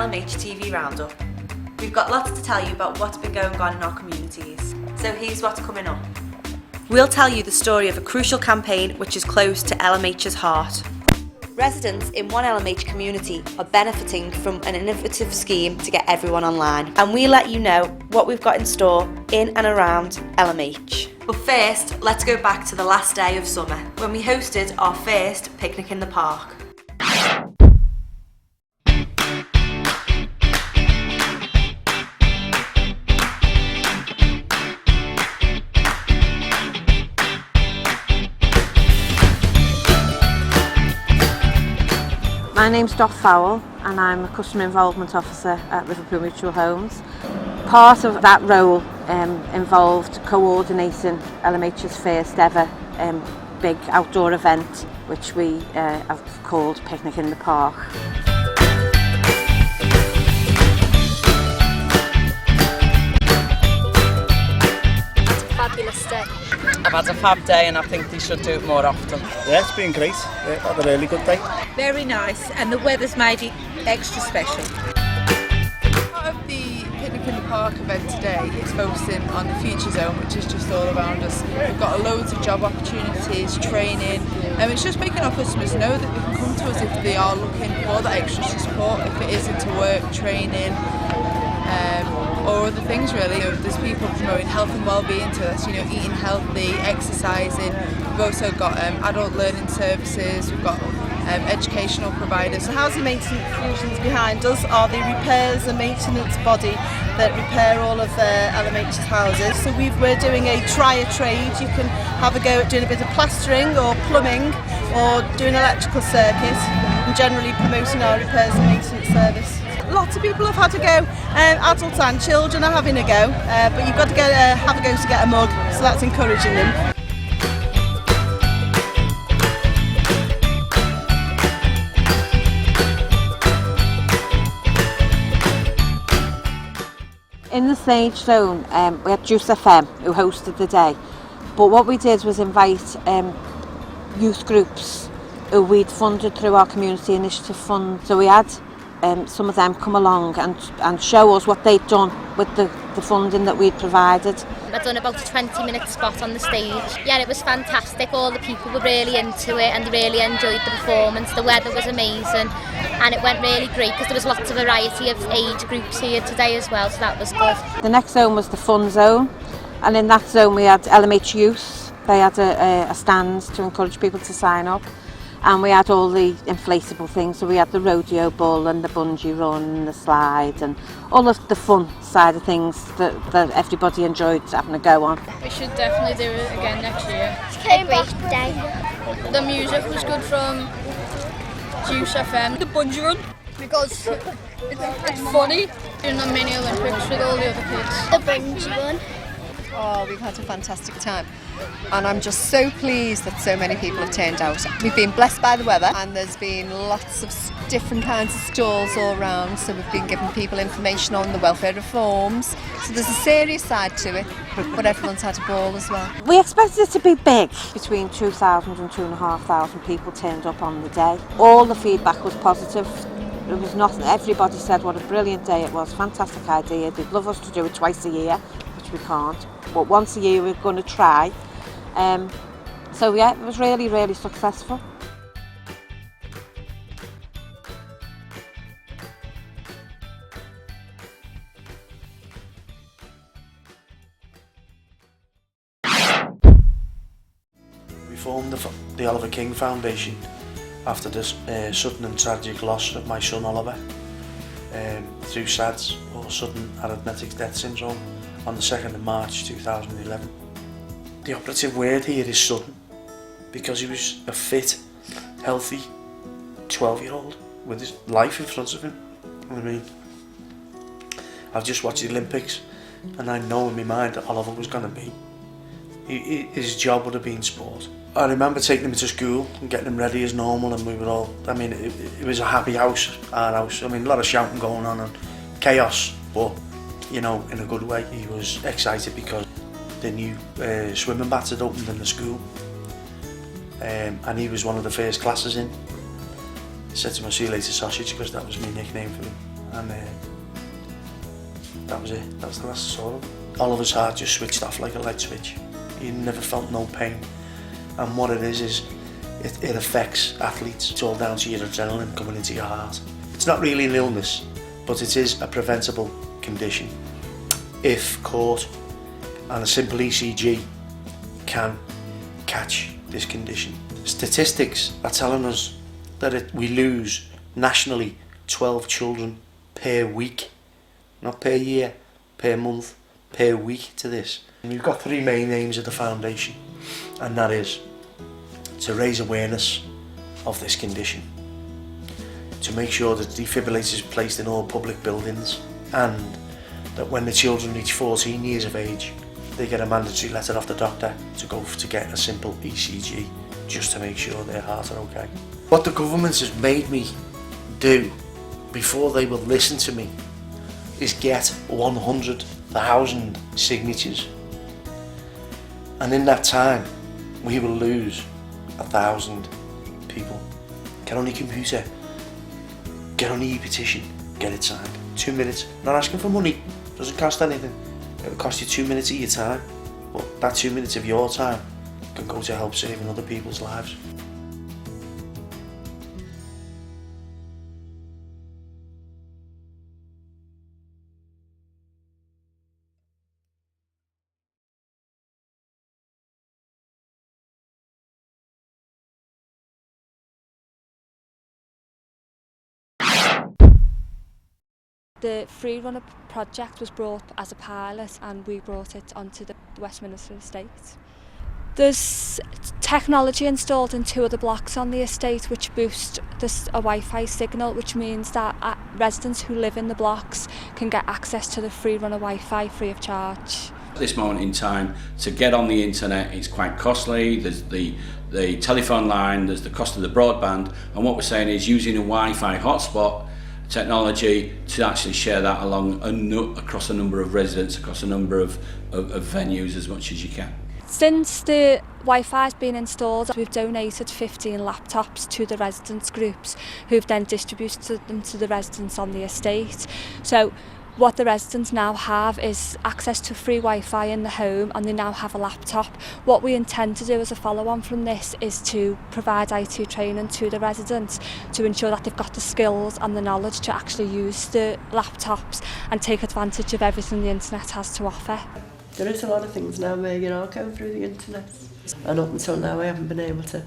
LMH TV Roundup. We've got lots to tell you about what's been going on in our communities. So here's what's coming up. We'll tell you the story of a crucial campaign which is close to LMH's heart. Residents in one LMH community are benefiting from an innovative scheme to get everyone online, and we let you know what we've got in store in and around LMH. But first, let's go back to the last day of summer when we hosted our first picnic in the park. My name's Dot Fowle and I'm a Customer Involvement Officer at Liverpool Mutual Homes. Part of that role involved coordinating LMH's first ever big outdoor event, which we have called Picnic in the Park. It's a fabulous day. I've had a fab day and I think they should do it more often. Yeah, it's been great. Had a really good day. Very nice, and the weather's made it extra special. Part of the Picnic in the Park event today is focusing on the Future Zone, which is just all around us. We've got loads of job opportunities, training, and it's just making our customers know that they can come to us if they are looking for that extra support, if it is into work, training, or other things really. There's people promoting health and well-being to us, eating healthy, exercising. We've also got adult learning services, we've got educational providers. The housing maintenance solutions behind us are the repairs and maintenance body that repair all of LMH's houses. So we're doing a try a trade. You can have a go at doing a bit of plastering or plumbing or doing electrical circuit, and generally promoting our repairs and maintenance service. Lots of people have had a go, adults and children are having a go, but you've got to have a go to get a mug, so that's encouraging them. In the Sage Zone, we had Juice FM who hosted the day, but what we did was invite youth groups who we'd funded through our community initiative fund. So we had some of them come along and show us what they'd done with the funding that we'd provided. I'd done about a 20-minute spot on the stage. Yeah, it was fantastic. All the people were really into it and they really enjoyed the performance. The weather was amazing and it went really great because there was lots of variety of age groups here today as well, so that was good. The next zone was the Fun Zone, and in that zone we had LMH Youth. They had a stand to encourage people to sign up. And we had all the inflatable things, so we had the rodeo bull and the bungee run and the slide and all of the fun side of things that everybody enjoyed having a go on. We should definitely do it again next year. It's a great day. The music was good from Juice FM. The bungee run, because it's funny. Doing the mini Olympics with all the other kids. The bungee run. Oh, we've had a fantastic time and I'm just so pleased that so many people have turned out. We've been blessed by the weather and there's been lots of different kinds of stalls all around, so we've been giving people information on the welfare reforms. So there's a serious side to it, but everyone's had a ball as well. We expected it to be big. Between 2,000 and 2,500 people turned up on the day. All the feedback was positive. It was nothing. Everybody said what a brilliant day it was, fantastic idea. They'd love us to do it twice a year, which we can't. But once a year we're going to try. So yeah, it was really, really successful. We formed the Oliver King Foundation after the sudden and tragic loss of my son Oliver through SADS, or sudden arithmetic death syndrome, on the 2nd of March 2011. The operative word here is sudden, because he was a fit, healthy 12-year-old with his life in front of him. I mean, I've just watched the Olympics and I know in my mind that Oliver was going to be. His job would have been sport. I remember taking him to school and getting him ready as normal, and we were all, I mean, it was a happy house, our house. I mean, a lot of shouting going on and chaos, but in a good way. He was excited because the new swimming baths had opened in the school, and he was one of the first classes in. I said to him, "See you later, sausage," because that was my nickname for him. and that was it. That was the last I saw him. Oliver's heart just switched off like a light switch. He never felt no pain, and what it is it affects athletes. It's all down to your adrenaline coming into your heart. It's not really an illness, but it is a preventable condition if caught, and a simple ECG can catch this condition. Statistics are telling us that we lose nationally 12 children per week, not per year, per month, per week to this. And we've got three main aims of the foundation, and that is to raise awareness of this condition, to make sure that defibrillators are placed in all public buildings, and that when the children reach 14 years of age, they get a mandatory letter off the doctor to go to get a simple ECG, just to make sure their hearts are okay. What the government has made me do before they will listen to me is get 100,000 signatures, and in that time we will lose 1,000 people. Get on your computer, get on the e-petition, get it signed. 2 minutes, not asking for money, doesn't cost anything. It'll cost you 2 minutes of your time, but that 2 minutes of your time can go to help saving other people's lives. The Free Runner project was brought as a pilot, and we brought it onto the Westminster estate. There's technology installed in 2 other blocks on the estate which boost a Wi-Fi signal, which means that residents who live in the blocks can get access to the Free Runner Wi-Fi free of charge. At this moment in time, to get on the internet it's quite costly. There's the telephone line, there's the cost of the broadband, and what we're saying is using a Wi-Fi hotspot technology to actually share that along across a number of residents, across a number of venues as much as you can. Since the Wi-Fi has been installed, we've donated 15 laptops to the residents groups, who've then distributed them to the residents on the estate. So what the residents now have is access to free Wi-Fi in the home, and they now have a laptop. What we intend to do as a follow-on from this is to provide IT training to the residents to ensure that they've got the skills and the knowledge to actually use the laptops and take advantage of everything the internet has to offer. There is a lot of things now where you are going through the internet, and up until now I haven't been able to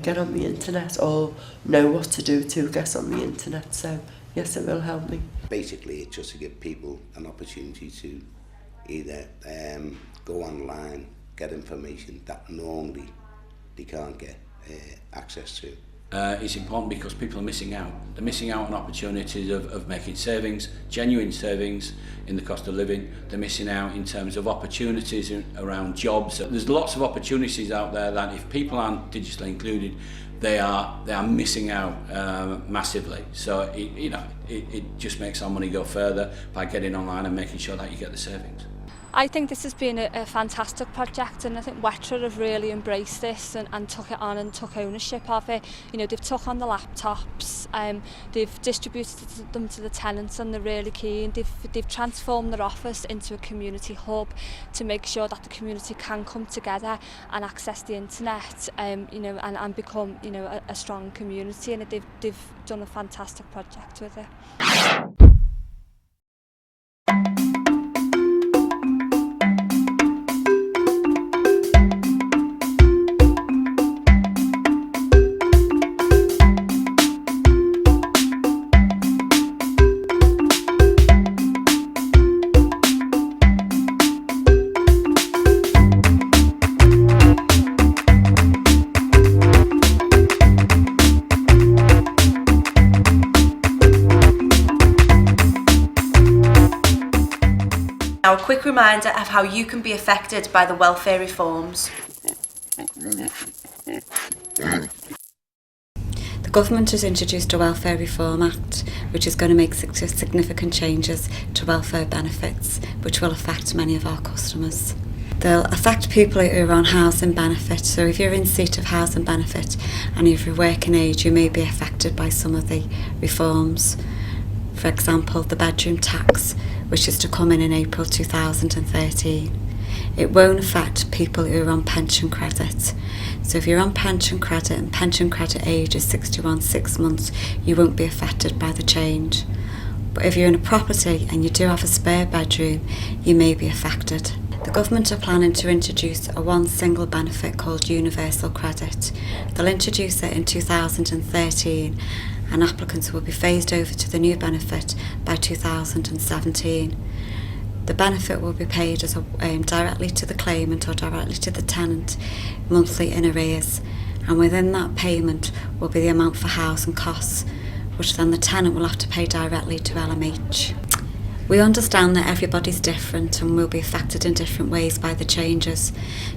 get on the internet or know what to do to get on the internet, so yes, it will help me. Basically, it's just to give people an opportunity to either go online, get information that normally they can't get access to. It's important because people are missing out. They're missing out on opportunities of making savings, genuine savings in the cost of living. They're missing out in terms of opportunities around jobs. There's lots of opportunities out there that if people aren't digitally included, they are missing out massively. So it just makes our money go further by getting online and making sure that you get the savings. I think this has been a fantastic project, and I think Wetra have really embraced this and took it on and took ownership of it. You know, they've took on the laptops, they've distributed them to the tenants, and they're really keen. They've transformed their office into a community hub to make sure that the community can come together and access the internet, and become, a strong community. And they've done a fantastic project with it. Now, a quick reminder of how you can be affected by the welfare reforms. The government has introduced a Welfare Reform Act, which is going to make significant changes to welfare benefits, which will affect many of our customers. They'll affect people who are on housing benefit, so if you're in seat of housing benefit and if you're working age, you may be affected by some of the reforms. For example, the bedroom tax, which is to come in April 2013. It won't affect people who are on pension credit. So if you're on pension credit and pension credit age is 61 6 months, you won't be affected by the change. But if you're in a property and you do have a spare bedroom, you may be affected. The government are planning to introduce one single benefit called universal credit. They'll introduce it in 2013 and applicants will be phased over to the new benefit by 2017. The benefit will be paid directly to the claimant or directly to the tenant monthly in arrears, and within that payment will be the amount for housing costs, which then the tenant will have to pay directly to LMH. We understand that everybody's different and will be affected in different ways by the changes.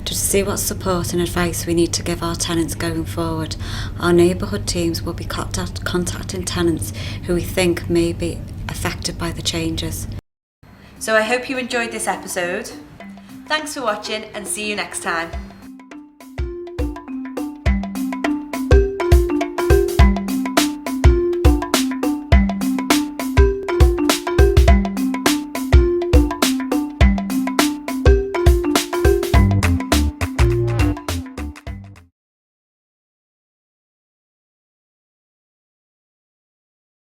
To see what support and advice we need to give our tenants going forward, our neighbourhood teams will be contacting tenants who we think may be affected by the changes. So I hope you enjoyed this episode. Thanks for watching and see you next time.